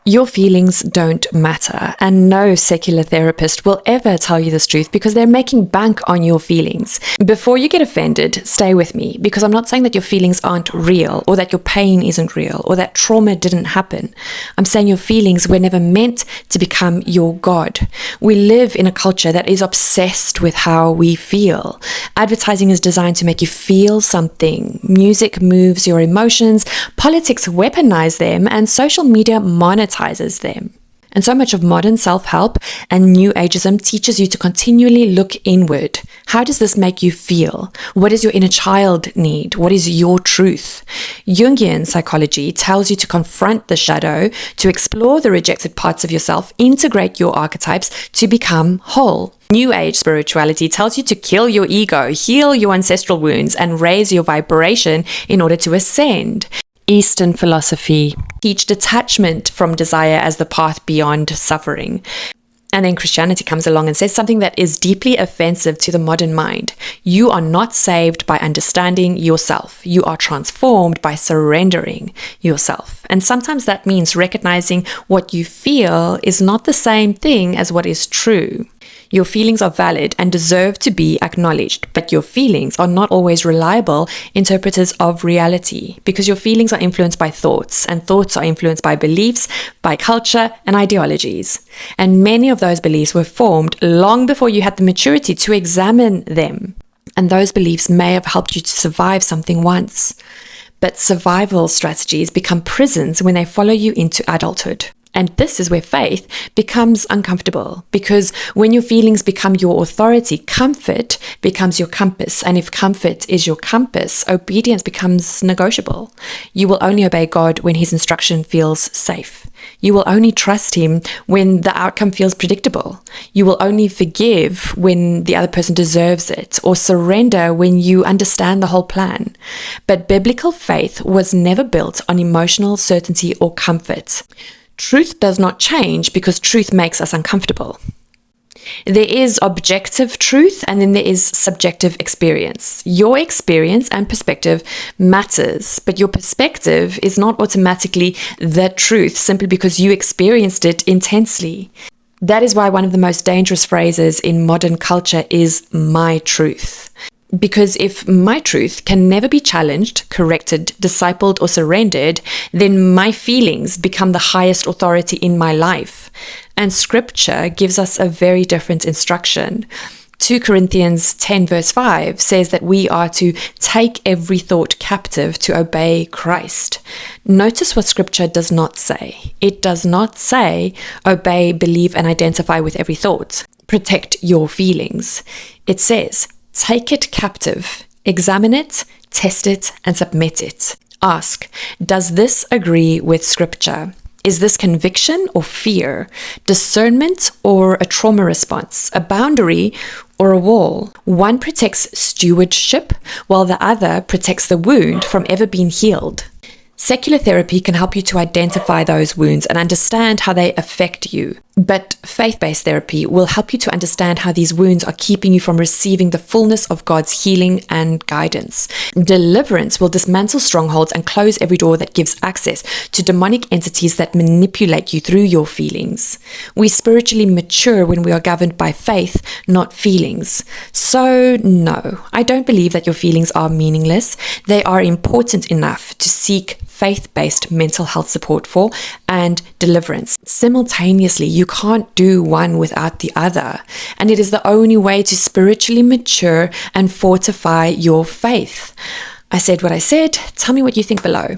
Your feelings don't matter, and no secular therapist will ever tell you this truth because they're making bank on your feelings. Before you get offended, stay with me, because I'm not saying that your feelings aren't real, or that your pain isn't real, or that trauma didn't happen. I'm saying your feelings were never meant to become your God. We live in a culture that is obsessed with how we feel. Advertising is designed to make you feel something. Music moves your emotions, politics weaponize them, and social media monetizes them. And so much of modern self-help and New Ageism teaches you to continually look inward. How does this make you feel? What does your inner child need? What is your truth? Jungian psychology tells you to confront the shadow, to explore the rejected parts of yourself, integrate your archetypes to become whole. New Age spirituality tells you to kill your ego, heal your ancestral wounds, and raise your vibration in order to ascend. Eastern philosophy teach detachment from desire as the path beyond suffering. And then Christianity comes along and says something that is deeply offensive to the modern mind. You are not saved by understanding yourself. You are transformed by surrendering yourself. And sometimes that means recognizing what you feel is not the same thing as what is true. Your feelings are valid and deserve to be acknowledged, but your feelings are not always reliable interpreters of reality, because your feelings are influenced by thoughts, and thoughts are influenced by beliefs, by culture, and ideologies. And many of those beliefs were formed long before you had the maturity to examine them. And those beliefs may have helped you to survive something once. But survival strategies become prisons when they follow you into adulthood. And this is where faith becomes uncomfortable, because when your feelings become your authority, comfort becomes your compass. And if comfort is your compass, obedience becomes negotiable. You will only obey God when his instruction feels safe. You will only trust him when the outcome feels predictable. You will only forgive when the other person deserves it, or surrender when you understand the whole plan. But biblical faith was never built on emotional certainty or comfort. Truth does not change because truth makes us uncomfortable. There is objective truth, and then there is subjective experience. Your experience and perspective matters, but your perspective is not automatically the truth simply because you experienced it intensely. That is why one of the most dangerous phrases in modern culture is "my truth." Because if my truth can never be challenged, corrected, discipled, or surrendered, then my feelings become the highest authority in my life. And scripture gives us a very different instruction. 2 Corinthians 10 verse 5 says that we are to take every thought captive to obey Christ. Notice what scripture does not say. It does not say, obey, believe, and identify with every thought. Protect your feelings. It says, take it captive, examine it, test it, and submit it. Ask, does this agree with scripture? Is this conviction or fear, discernment or a trauma response, a boundary or a wall? One protects stewardship, while the other protects the wound from ever being healed. Secular therapy can help you to identify those wounds and understand how they affect you. But faith-based therapy will help you to understand how these wounds are keeping you from receiving the fullness of God's healing and guidance. Deliverance will dismantle strongholds and close every door that gives access to demonic entities that manipulate you through your feelings. We spiritually mature when we are governed by faith, not feelings. So, no, I don't believe that your feelings are meaningless. They are important enough to seek faith-based mental health support for and deliverance. Simultaneously, you can't do one without the other, and it is the only way to spiritually mature and fortify your faith. I said what I said. Tell me what you think below.